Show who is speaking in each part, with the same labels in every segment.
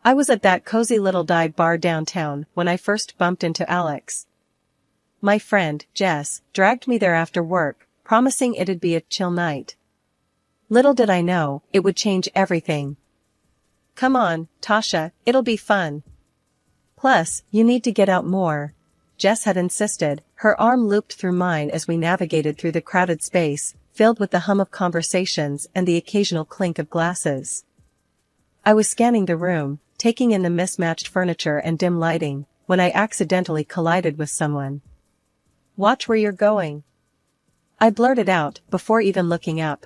Speaker 1: I was at that cozy little dive bar downtown when I first bumped into Alex. My friend, Jess, dragged me there after work, promising it'd be a chill night. Little did I know, it would change everything. "Come on, Tasha, it'll be fun. Plus, you need to get out more," Jess had insisted, her arm looped through mine as we navigated through the crowded space, filled with the hum of conversations and the occasional clink of glasses. I was scanning the room, taking in the mismatched furniture and dim lighting, when I accidentally collided with someone. "Watch where you're going," I blurted out, before even looking up.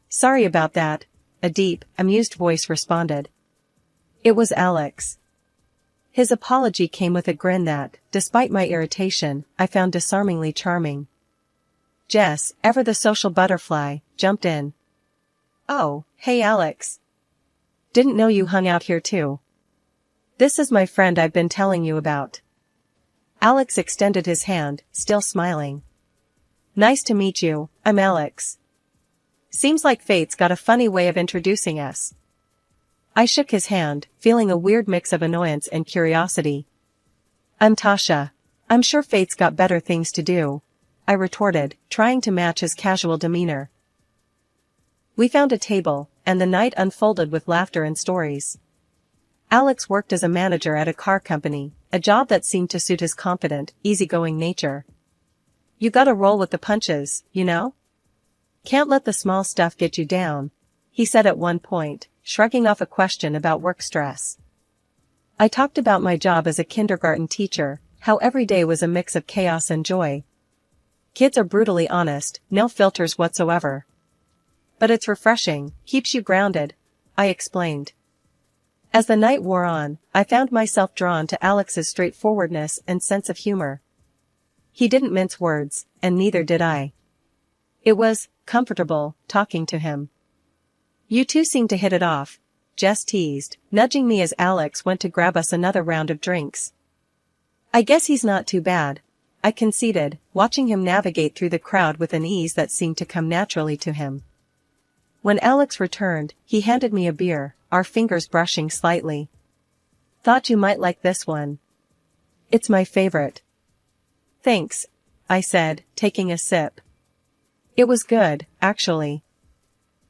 Speaker 1: "Sorry about that," a deep, amused voice responded. It was Alex. His apology came with a grin that, despite my irritation, I found disarmingly charming. Jess, ever the social butterfly, jumped in. "Oh, hey Alex. Didn't know you hung out here too. This is my friend I've been telling you about." Alex extended his hand, still smiling. "Nice to meet you, I'm Alex. Seems like fate's got a funny way of introducing us." I shook his hand, feeling a weird mix of annoyance and curiosity. "I'm Tasha. I'm sure fate's got better things to do," I retorted, trying to match his casual demeanor. We found a table, and the night unfolded with laughter and stories. Alex worked as a manager at a car company, a job that seemed to suit his confident, easygoing nature. "You gotta roll with the punches, you know? Can't let the small stuff get you down," he said at one point, shrugging off a question about work stress. I talked about my job as a kindergarten teacher, how every day was a mix of chaos and joy. Kids are brutally honest, no filters whatsoever. "But it's refreshing, keeps you grounded," I explained. As the night wore on, I found myself drawn to Alex's straightforwardness and sense of humor. He didn't mince words, and neither did I. It was comfortable talking to him. "You two seem to hit it off," Jess teased, nudging me as Alex went to grab us another round of drinks. "I guess he's not too bad," I conceded, watching him navigate through the crowd with an ease that seemed to come naturally to him. When Alex returned, he handed me a beer, our fingers brushing slightly. "Thought you might like this one. It's my favorite." "Thanks," I said, taking a sip. It was good, actually.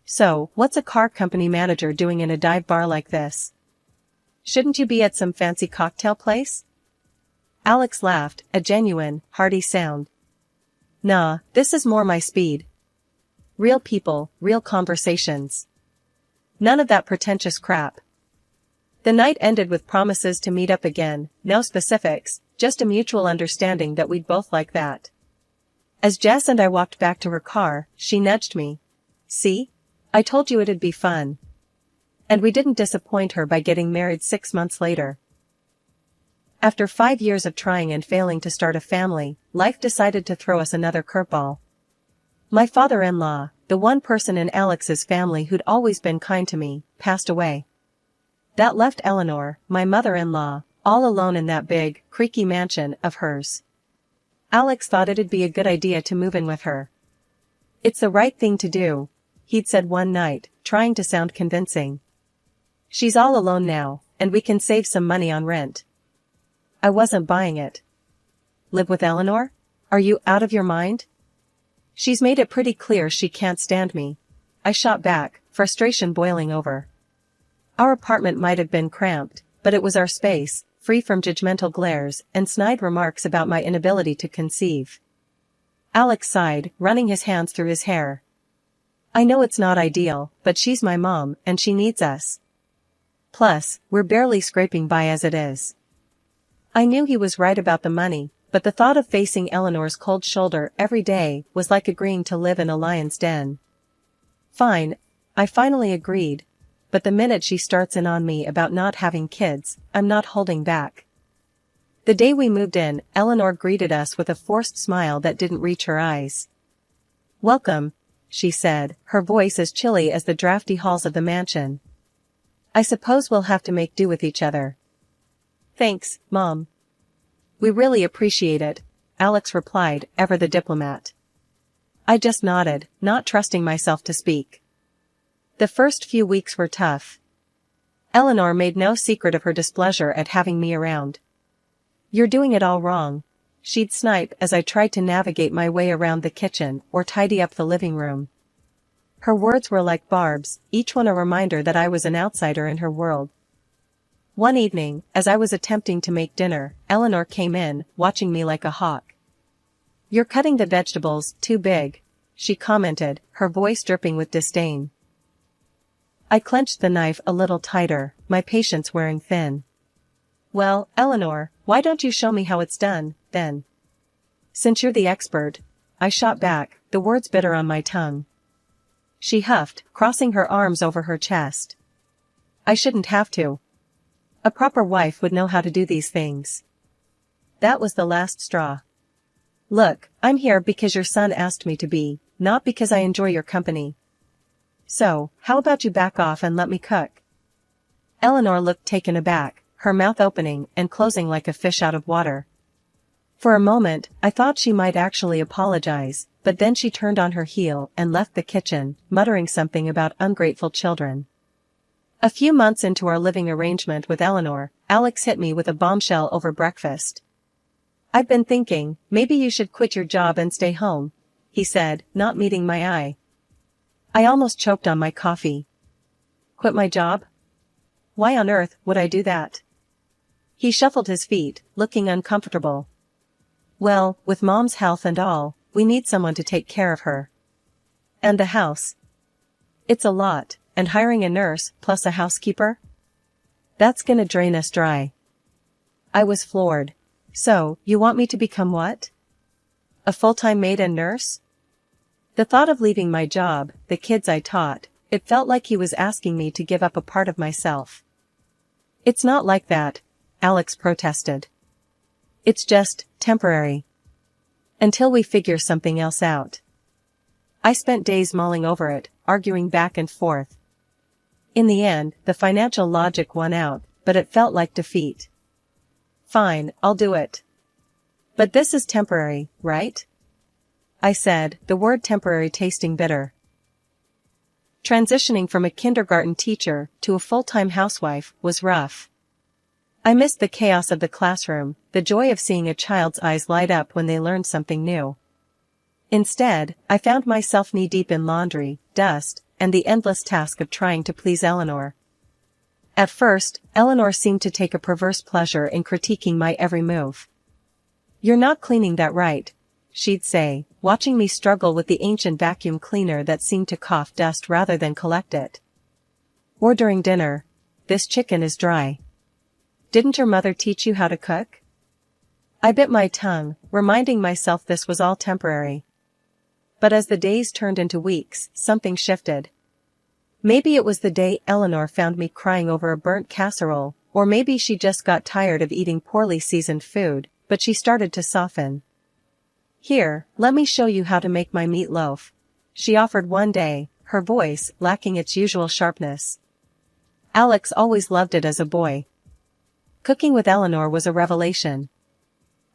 Speaker 1: "So, what's a car company manager doing in a dive bar like this? Shouldn't you be at some fancy cocktail place?" Alex laughed, a genuine, hearty sound. "Nah, this is more my speed. Real people, real conversations. None of that pretentious crap." The night ended with promises to meet up again, no specifics, just a mutual understanding that we'd both like that. As Jess and I walked back to her car, she nudged me. "See? I told you it'd be fun." And we didn't disappoint her by getting married 6 months later. After 5 years of trying and failing to start a family, life decided to throw us another curveball. My father-in-law, the one person in Alex's family who'd always been kind to me, passed away. That left Eleanor, my mother-in-law, all alone in that big, creaky mansion of hers. Alex thought it'd be a good idea to move in with her. "It's the right thing to do," he'd said one night, trying to sound convincing. "She's all alone now, and we can save some money on rent." I wasn't buying it. "Live with Eleanor? Are you out of your mind? She's made it pretty clear she can't stand me," I shot back, frustration boiling over. Our apartment might have been cramped, but it was our space, free from judgmental glares and snide remarks about my inability to conceive. Alex sighed, running his hands through his hair. "I know it's not ideal, but she's my mom, and she needs us. Plus, we're barely scraping by as it is." I knew he was right about the money, but the thought of facing Eleanor's cold shoulder every day was like agreeing to live in a lion's den. "Fine," I finally agreed, "but the minute she starts in on me about not having kids, I'm not holding back." The day we moved in, Eleanor greeted us with a forced smile that didn't reach her eyes. "Welcome," she said, her voice as chilly as the drafty halls of the mansion. "I suppose we'll have to make do with each other." "Thanks, Mom. We really appreciate it," Alex replied, ever the diplomat. I just nodded, not trusting myself to speak. The first few weeks were tough. Eleanor made no secret of her displeasure at having me around. "You're doing it all wrong," she'd snipe as I tried to navigate my way around the kitchen or tidy up the living room. Her words were like barbs, each one a reminder that I was an outsider in her world. One evening, as I was attempting to make dinner, Eleanor came in, watching me like a hawk. "You're cutting the vegetables too big," she commented, her voice dripping with disdain. I clenched the knife a little tighter, my patience wearing thin. "Well, Eleanor, why don't you show me how it's done, then?" "Since you're the expert," I shot back, the words bitter on my tongue. She huffed, crossing her arms over her chest. "I shouldn't have to. A proper wife would know how to do these things." That was the last straw. "Look, I'm here because your son asked me to be, not because I enjoy your company. So, how about you back off and let me cook?" Eleanor looked taken aback, her mouth opening and closing like a fish out of water. For a moment, I thought she might actually apologize, but then she turned on her heel and left the kitchen, muttering something about ungrateful children. A few months into our living arrangement with Eleanor, Alex hit me with a bombshell over breakfast. "I've been thinking, maybe you should quit your job and stay home," he said, not meeting my eye. I almost choked on my coffee. "Quit my job? Why on earth would I do that?" He shuffled his feet, looking uncomfortable. "Well, with Mom's health and all, we need someone to take care of her. And the house. It's a lot, and hiring a nurse plus a housekeeper? That's gonna drain us dry." I was floored. "So, you want me to become what? A full-time maid and nurse?" The thought of leaving my job, the kids I taught, it felt like he was asking me to give up a part of myself. "It's not like that," Alex protested. "It's just temporary. Until we figure something else out." I spent days mulling over it, arguing back and forth. In the end, the financial logic won out, but it felt like defeat. "Fine, I'll do it. But this is temporary, right?" I said, the word temporary tasting bitter. Transitioning from a kindergarten teacher to a full-time housewife was rough. I missed the chaos of the classroom, the joy of seeing a child's eyes light up when they learned something new. Instead, I found myself knee-deep in laundry, dust, and the endless task of trying to please Eleanor. At first, Eleanor seemed to take a perverse pleasure in critiquing my every move. "You're not cleaning that right," she'd say, watching me struggle with the ancient vacuum cleaner that seemed to cough dust rather than collect it. Or during dinner, "This chicken is dry. Didn't your mother teach you how to cook?" I bit my tongue, reminding myself this was all temporary. But as the days turned into weeks, something shifted. Maybe it was the day Eleanor found me crying over a burnt casserole, or maybe she just got tired of eating poorly seasoned food, but she started to soften. "Here, let me show you how to make my meatloaf," she offered one day, her voice lacking its usual sharpness. Alex always loved it as a boy. Cooking with Eleanor was a revelation.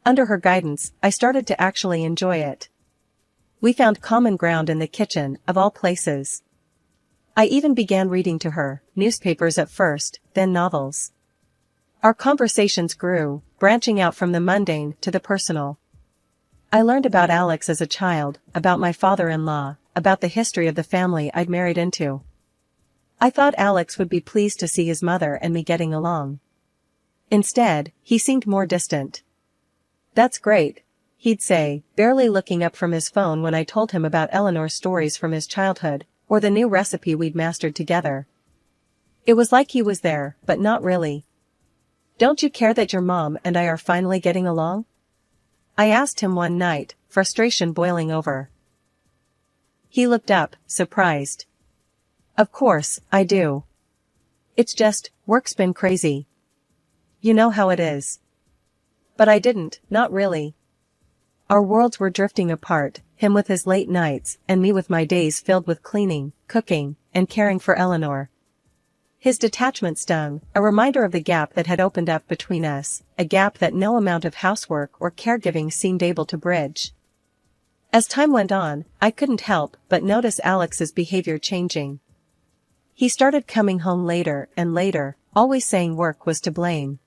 Speaker 1: Under her guidance, I started to actually enjoy it. We found common ground in the kitchen, of all places. I even began reading to her, newspapers at first, then novels. Our conversations grew, branching out from the mundane to the personal. I learned about Alex as a child, about my father-in-law, about the history of the family I'd married into. I thought Alex would be pleased to see his mother and me getting along. Instead, he seemed more distant. "That's great," he'd say, barely looking up from his phone when I told him about Eleanor's stories from his childhood, or the new recipe we'd mastered together. It was like he was there, but not really. "Don't you care that your mom and I are finally getting along?" I asked him one night, frustration boiling over. He looked up, surprised. "Of course, I do. It's just, work's been crazy. You know how it is." But I didn't, not really. Our worlds were drifting apart, him with his late nights, and me with my days filled with cleaning, cooking, and caring for Eleanor. His detachment stung, a reminder of the gap that had opened up between us, a gap that no amount of housework or caregiving seemed able to bridge. As time went on, I couldn't help but notice Alex's behavior changing. He started coming home later and later, always saying work was to blame.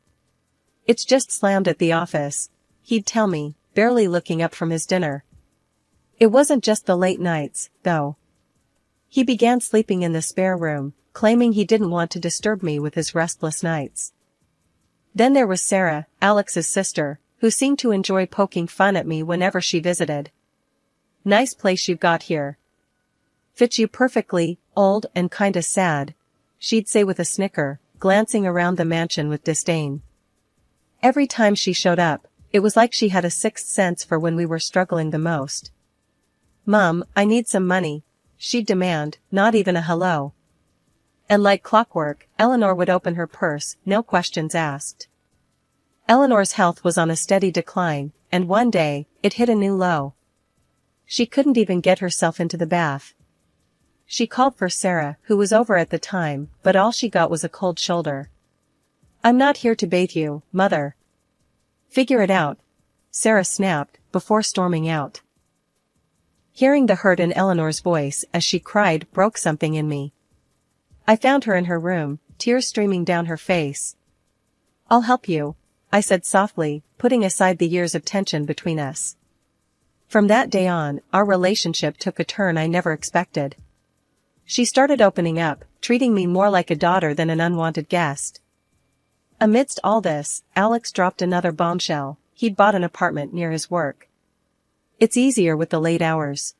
Speaker 1: "It's just slammed at the office," he'd tell me, barely looking up from his dinner. It wasn't just the late nights, though. He began sleeping in the spare room, claiming he didn't want to disturb me with his restless nights. Then there was Sarah, Alex's sister, who seemed to enjoy poking fun at me whenever she visited. "Nice place you've got here. Fits you perfectly, old and kinda sad," she'd say with a snicker, glancing around the mansion with disdain. Every time she showed up, it was like she had a sixth sense for when we were struggling the most. "Mum, I need some money," she'd demand, not even a hello. And like clockwork, Eleanor would open her purse, no questions asked. Eleanor's health was on a steady decline, and one day, it hit a new low. She couldn't even get herself into the bath. She called for Sarah, who was over at the time, but all she got was a cold shoulder. "I'm not here to bathe you, Mother." "Figure it out," Sarah snapped, before storming out. Hearing the hurt in Eleanor's voice as she cried broke something in me. I found her in her room, tears streaming down her face. "I'll help you," I said softly, putting aside the years of tension between us. From that day on, our relationship took a turn I never expected. She started opening up, treating me more like a daughter than an unwanted guest. Amidst all this, Alex dropped another bombshell: he'd bought an apartment near his work. "It's easier with the late hours.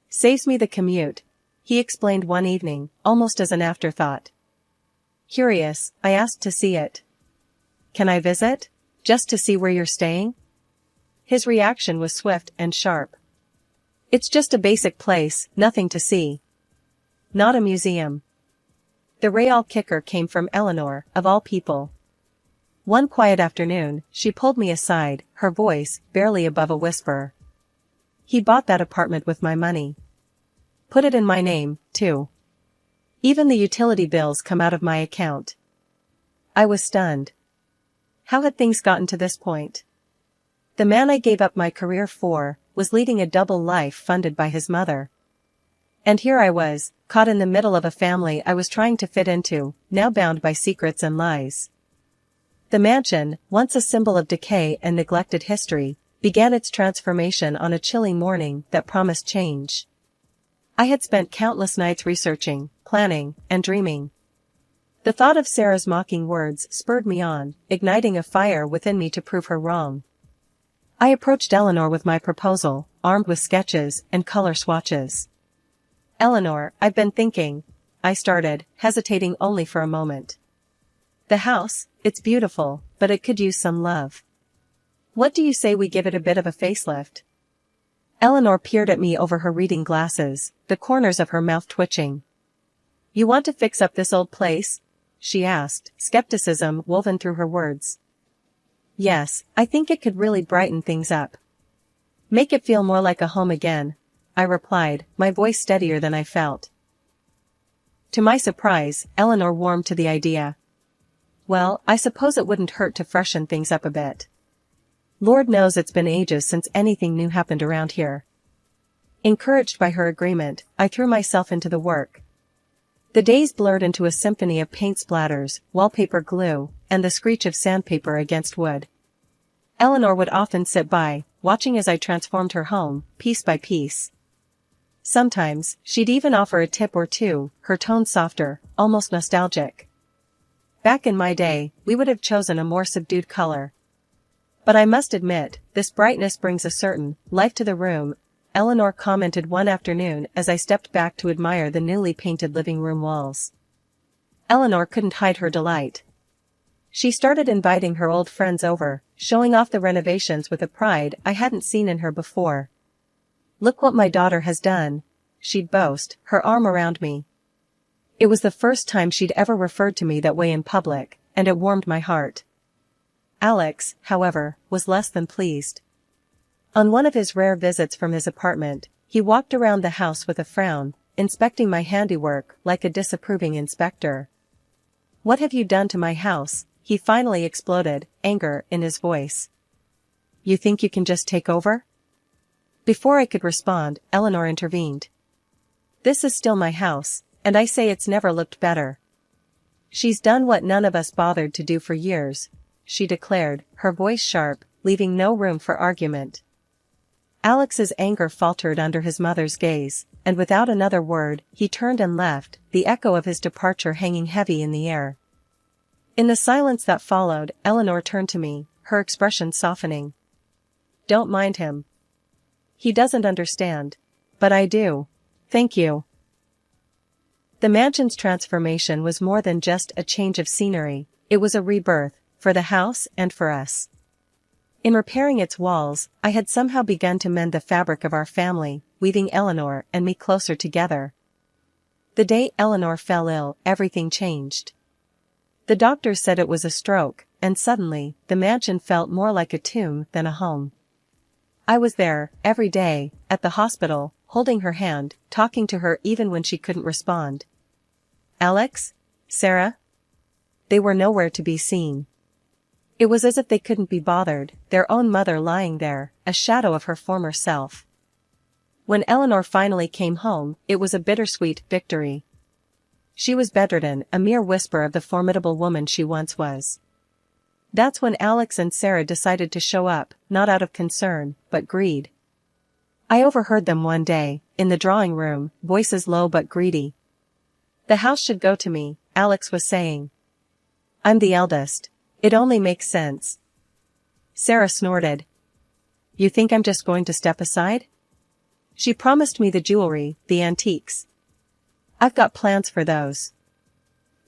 Speaker 1: Saves me the commute," he explained one evening, almost as an afterthought. Curious, I asked to see it. "Can I visit? Just to see where you're staying?" His reaction was swift and sharp. "It's just a basic place, nothing to see. Not a museum." The real kicker came from Eleanor, of all people. One quiet afternoon, she pulled me aside, her voice barely above a whisper. "He bought that apartment with my money. Put it in my name, too. Even the utility bills come out of my account." I was stunned. How had things gotten to this point? The man I gave up my career for was leading a double life funded by his mother. And here I was, caught in the middle of a family I was trying to fit into, now bound by secrets and lies. The mansion, once a symbol of decay and neglected history, began its transformation on a chilly morning that promised change. I had spent countless nights researching, planning, and dreaming. The thought of Sarah's mocking words spurred me on, igniting a fire within me to prove her wrong. I approached Eleanor with my proposal, armed with sketches and color swatches. "Eleanor, I've been thinking," I started, hesitating only for a moment. "The house, it's beautiful, but it could use some love. What do you say we give it a bit of a facelift?" Eleanor peered at me over her reading glasses, the corners of her mouth twitching. "You want to fix up this old place?" she asked, skepticism woven through her words. "Yes, I think it could really brighten things up. Make it feel more like a home again," I replied, my voice steadier than I felt. To my surprise, Eleanor warmed to the idea. "Well, I suppose it wouldn't hurt to freshen things up a bit. Lord knows it's been ages since anything new happened around here." Encouraged by her agreement, I threw myself into the work. The days blurred into a symphony of paint splatters, wallpaper glue, and the screech of sandpaper against wood. Eleanor would often sit by, watching as I transformed her home, piece by piece. Sometimes, she'd even offer a tip or two, her tone softer, almost nostalgic. Back in my day, we would have chosen a more subdued color. "But I must admit, this brightness brings a certain life to the room," Eleanor commented one afternoon as I stepped back to admire the newly painted living room walls. Eleanor couldn't hide her delight. She started inviting her old friends over, showing off the renovations with a pride I hadn't seen in her before. "Look what my daughter has done," she'd boast, her arm around me. It was the first time she'd ever referred to me that way in public, and it warmed my heart. Alex, however, was less than pleased. On one of his rare visits from his apartment, he walked around the house with a frown, inspecting my handiwork like a disapproving inspector. "What have you done to my house?" he finally exploded, anger in his voice. "You think you can just take over?" Before I could respond, Eleanor intervened. "This is still my house, and I say it's never looked better." She's done what none of us bothered to do for years, she declared, her voice sharp, leaving no room for argument. Alex's anger faltered under his mother's gaze, and without another word, he turned and left, the echo of his departure hanging heavy in the air. In the silence that followed, Eleanor turned to me, her expression softening. Don't mind him. He doesn't understand. But I do. Thank you. The mansion's transformation was more than just a change of scenery, it was a rebirth, for the house and for us. In repairing its walls, I had somehow begun to mend the fabric of our family, weaving Eleanor and me closer together. The day Eleanor fell ill, everything changed. The doctors said it was a stroke, and suddenly, the mansion felt more like a tomb than a home. I was there, every day, at the hospital, holding her hand, talking to her even when she couldn't respond. Alex? Sarah? They were nowhere to be seen. It was as if they couldn't be bothered, their own mother lying there, a shadow of her former self. When Eleanor finally came home, it was a bittersweet victory. She was bedridden, a mere whisper of the formidable woman she once was. That's when Alex and Sarah decided to show up, not out of concern, but greed. I overheard them one day, in the drawing room, voices low but greedy. The house should go to me, Alex was saying. I'm the eldest. It only makes sense. Sarah snorted. You think I'm just going to step aside? She promised me the jewelry, the antiques. I've got plans for those.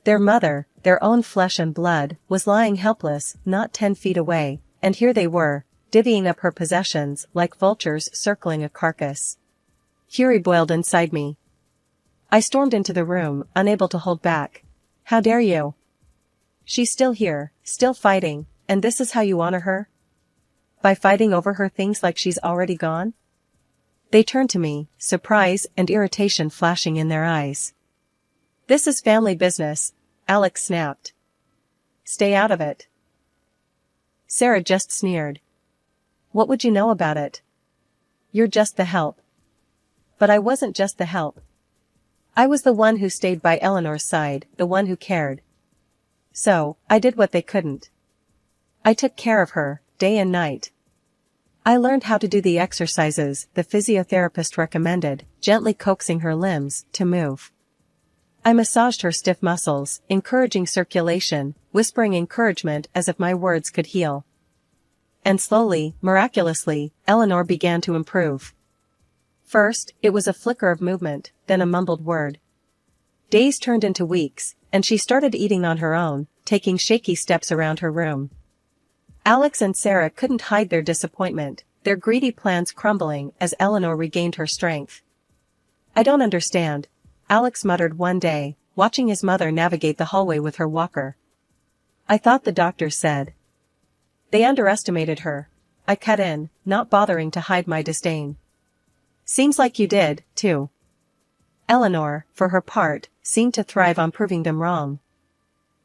Speaker 1: Their mother, their own flesh and blood, was lying helpless, not 10 feet away, and here they were, divvying up her possessions like vultures circling a carcass. Fury boiled inside me. I stormed into the room, unable to hold back. How dare you? She's still here, still fighting, and this is how you honor her? By fighting over her things like she's already gone? They turned to me, surprise and irritation flashing in their eyes. This is family business, Alex snapped. Stay out of it. Sarah just sneered. What would you know about it? You're just the help. But I wasn't just the help. I was the one who stayed by Eleanor's side, the one who cared. So, I did what they couldn't. I took care of her, day and night. I learned how to do the exercises the physiotherapist recommended, gently coaxing her limbs to move. I massaged her stiff muscles, encouraging circulation, whispering encouragement as if my words could heal. And slowly, miraculously, Eleanor began to improve. First, it was a flicker of movement, then a mumbled word. Days turned into weeks, and she started eating on her own, taking shaky steps around her room. Alex and Sarah couldn't hide their disappointment, their greedy plans crumbling as Eleanor regained her strength. I don't understand, Alex muttered one day, watching his mother navigate the hallway with her walker. I thought the doctor said. They underestimated her. I cut in, not bothering to hide my disdain. Seems like you did, too. Eleanor, for her part, seemed to thrive on proving them wrong.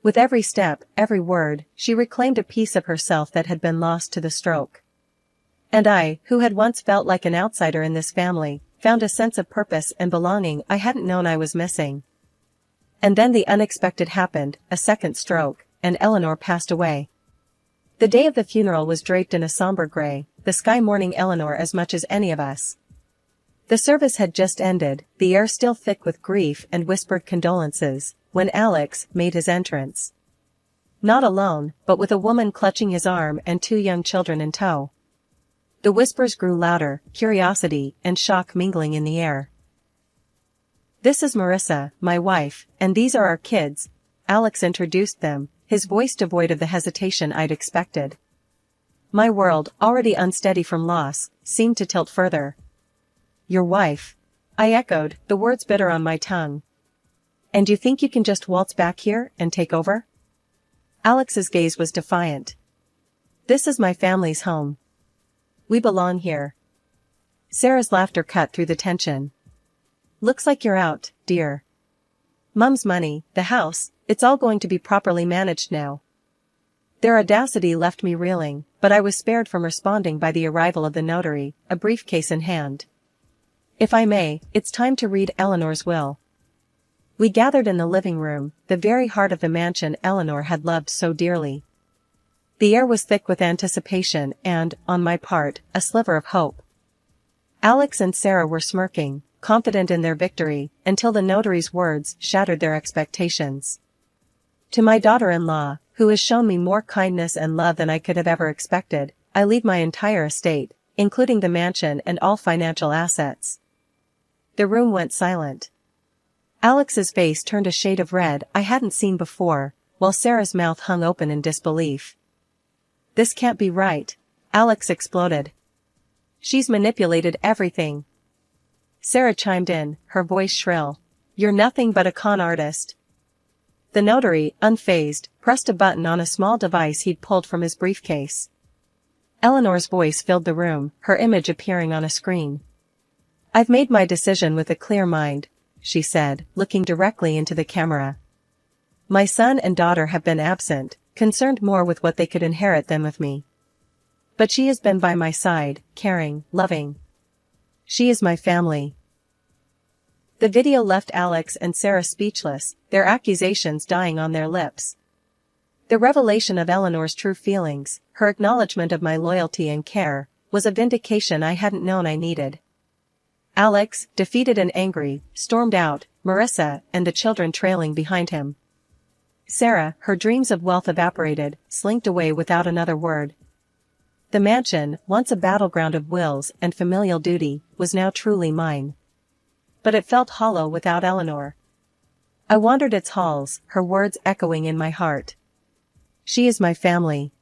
Speaker 1: With every step, every word, she reclaimed a piece of herself that had been lost to the stroke. And I, who had once felt like an outsider in this family, found a sense of purpose and belonging I hadn't known I was missing. And then the unexpected happened, a second stroke, and Eleanor passed away. The day of the funeral was draped in a somber gray, the sky mourning Eleanor as much as any of us. The service had just ended, the air still thick with grief and whispered condolences, when Alex made his entrance. Not alone, but with a woman clutching his arm and 2 young children in tow. The whispers grew louder, curiosity and shock mingling in the air. This is Marissa, my wife, and these are our kids, Alex introduced them, his voice devoid of the hesitation I'd expected. My world, already unsteady from loss, seemed to tilt further. Your wife? I echoed, the words bitter on my tongue. And you think you can just waltz back here and take over? Alex's gaze was defiant. This is my family's home. We belong here. Sarah's laughter cut through the tension. Looks like you're out, dear. Mum's money, the house, it's all going to be properly managed now. Their audacity left me reeling, but I was spared from responding by the arrival of the notary, a briefcase in hand. If I may, it's time to read Eleanor's will. We gathered in the living room, the very heart of the mansion Eleanor had loved so dearly. The air was thick with anticipation and, on my part, a sliver of hope. Alex and Sarah were smirking, confident in their victory, until the notary's words shattered their expectations. To my daughter-in-law, who has shown me more kindness and love than I could have ever expected, I leave my entire estate, including the mansion and all financial assets. The room went silent. Alex's face turned a shade of red I hadn't seen before, while Sarah's mouth hung open in disbelief. "This can't be right," Alex exploded. "She's manipulated everything." Sarah chimed in, her voice shrill. "You're nothing but a con artist." The notary, unfazed, pressed a button on a small device he'd pulled from his briefcase. Eleanor's voice filled the room, her image appearing on a screen. "I've made my decision with a clear mind," she said, looking directly into the camera. "My son and daughter have been absent, concerned more with what they could inherit than with me. But she has been by my side, caring, loving. She is my family." The video left Alex and Sarah speechless, their accusations dying on their lips. The revelation of Eleanor's true feelings, her acknowledgement of my loyalty and care, was a vindication I hadn't known I needed. Alex, defeated and angry, stormed out, Marissa and the children trailing behind him. Sarah, her dreams of wealth evaporated, slinked away without another word. The mansion, once a battleground of wills and familial duty, was now truly mine. But it felt hollow without Eleanor. I wandered its halls, her words echoing in my heart. "She is my family."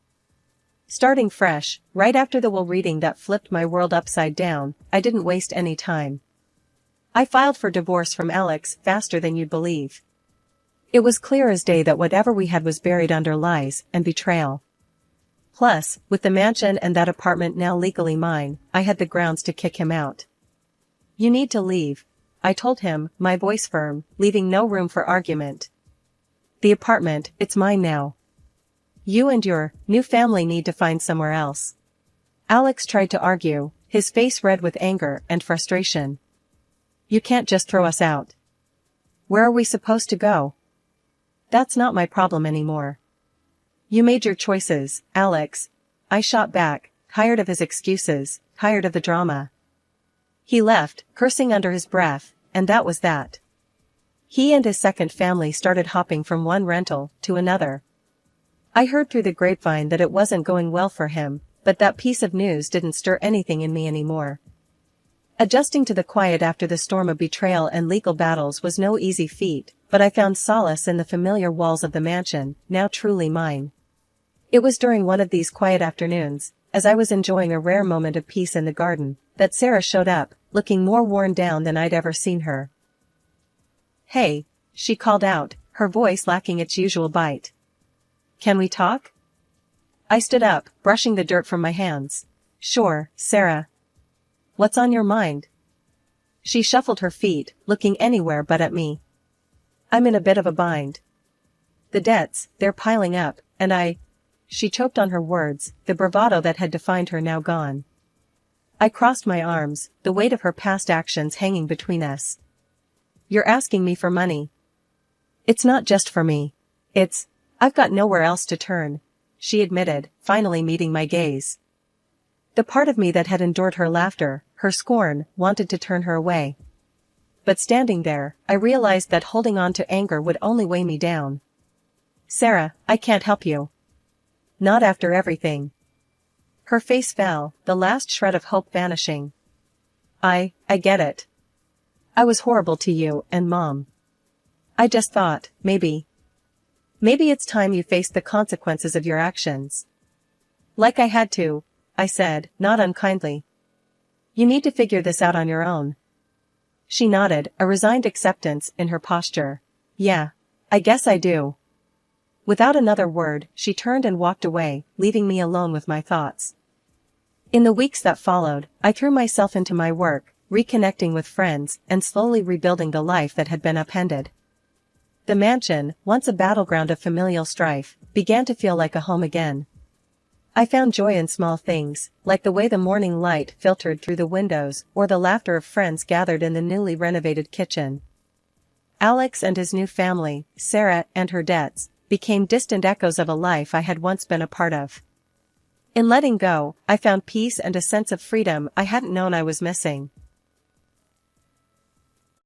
Speaker 1: Starting fresh, right after the will reading that flipped my world upside down, I didn't waste any time. I filed for divorce from Alex faster than you'd believe. It was clear as day that whatever we had was buried under lies and betrayal. Plus, with the mansion and that apartment now legally mine, I had the grounds to kick him out. "You need to leave," I told him, my voice firm, leaving no room for argument. "The apartment, it's mine now. You and your new family need to find somewhere else." Alex tried to argue, his face red with anger and frustration. "You can't just throw us out. Where are we supposed to go?" "That's not my problem anymore." "You made your choices, Alex," I shot back, tired of his excuses, tired of the drama. He left, cursing under his breath, and that was that. He and his second family started hopping from one rental to another. I heard through the grapevine that it wasn't going well for him, but that piece of news didn't stir anything in me anymore. Adjusting to the quiet after the storm of betrayal and legal battles was no easy feat, but I found solace in the familiar walls of the mansion, now truly mine. It was during one of these quiet afternoons, as I was enjoying a rare moment of peace in the garden, that Sarah showed up, looking more worn down than I'd ever seen her. "Hey," she called out, her voice lacking its usual bite. "Can we talk?" I stood up, brushing the dirt from my hands. "Sure, Sarah. What's on your mind?" She shuffled her feet, looking anywhere but at me. "I'm in a bit of a bind. The debts, they're piling up, and She choked on her words, the bravado that had defined her now gone. I crossed my arms, the weight of her past actions hanging between us. "You're asking me for money." "It's not just for me. I've got nowhere else to turn," she admitted, finally meeting my gaze. The part of me that had endured her laughter, her scorn, wanted to turn her away. But standing there, I realized that holding on to anger would only weigh me down. "Sarah, I can't help you. Not after everything." Her face fell, the last shred of hope vanishing. I get it. I was horrible to you and Mom. I just thought, maybe it's time you faced the consequences of your actions." "Like I had to," I said, not unkindly. "You need to figure this out on your own." She nodded, a resigned acceptance in her posture. "Yeah, I guess I do." Without another word, she turned and walked away, leaving me alone with my thoughts. In the weeks that followed, I threw myself into my work, reconnecting with friends and slowly rebuilding the life that had been upended. The mansion, once a battleground of familial strife, began to feel like a home again. I found joy in small things, like the way the morning light filtered through the windows or the laughter of friends gathered in the newly renovated kitchen. Alex and his new family, Sarah and her debts, became distant echoes of a life I had once been a part of. In letting go, I found peace and a sense of freedom I hadn't known I was missing.